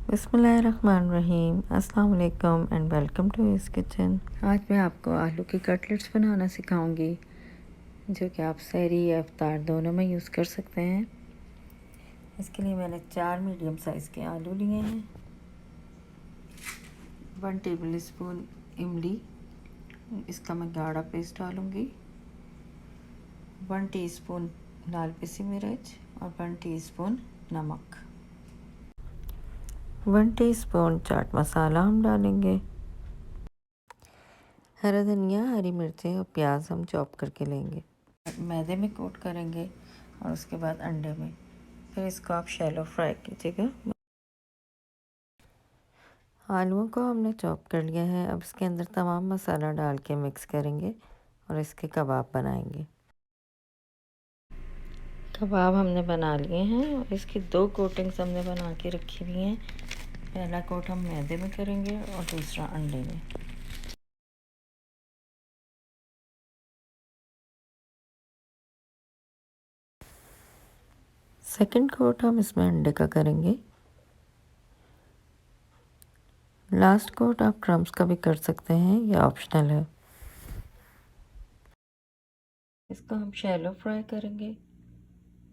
बिस्मिल्लाहिर्रहमानिर्रहीम, अस्सलाम वालेकुम and welcome to his kitchen. आज मैं आपको आलू की कटलेट्स बनाना सिखाऊंगी, जो कि आप सहरी या इफ्तार दोनों में यूज़ कर सकते हैं। इसके लिए मैंने 4 मीडियम साइज़ के आलू लिए हैं, 1 टेबल स्पून इमली, इसका मैं गाढ़ा पेस्ट डालूँगी, 1 टीस्पून लाल पिसी मिर्च और 1 टीस्पून नमक, 1 टीस्पून चाट मसाला हम डालेंगे। हरा धनिया, हरी मिर्चें और प्याज हम चॉप करके लेंगे। मैदे में कोट करेंगे और उसके बाद अंडे में। फिर इसको आप शैलो फ्राई कीजिएगा। आलूओं को हमने चॉप कर लिया है। अब इसके अंदर तमाम मसाला डाल के मिक्स करेंगे और इसके कबाब बनाएंगे। कबाब हमने बना लिए हैं और इसकी 2 कोटिंग्स हमने बना के रखी हुई हैं। पहला कोट हम मैदे में करेंगे और दूसरा अंडे में। सेकंड कोट हम इसमें अंडे का करेंगे। लास्ट कोट आप क्रम्स का भी कर सकते हैं, ये ऑप्शनल है। इसको हम शैलो फ्राई करेंगे,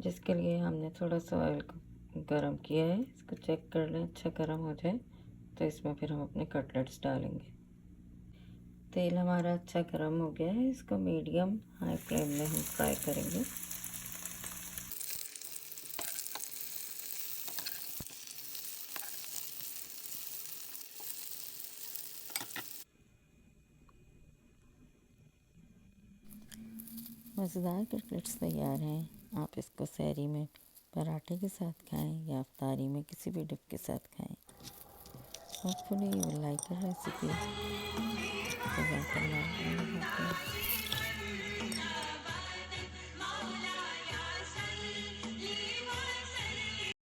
जिसके लिए हमने थोड़ा सा ऑयल को गरम किया है। इसको चेक कर लें, अच्छा गरम हो जाए तो इसमें फिर हम अपने कटलेट्स डालेंगे। तेल हमारा अच्छा गरम हो गया है। इसको मीडियम हाई फ्लेम में हम फ्राई करेंगे। मज़ेदार कटलेट्स तैयार हैं। आप इसको सहरी में पराठे के साथ खाएं या इफ्तारी में किसी भी डिप के साथ खाएं। Hopefully you will like the recipe.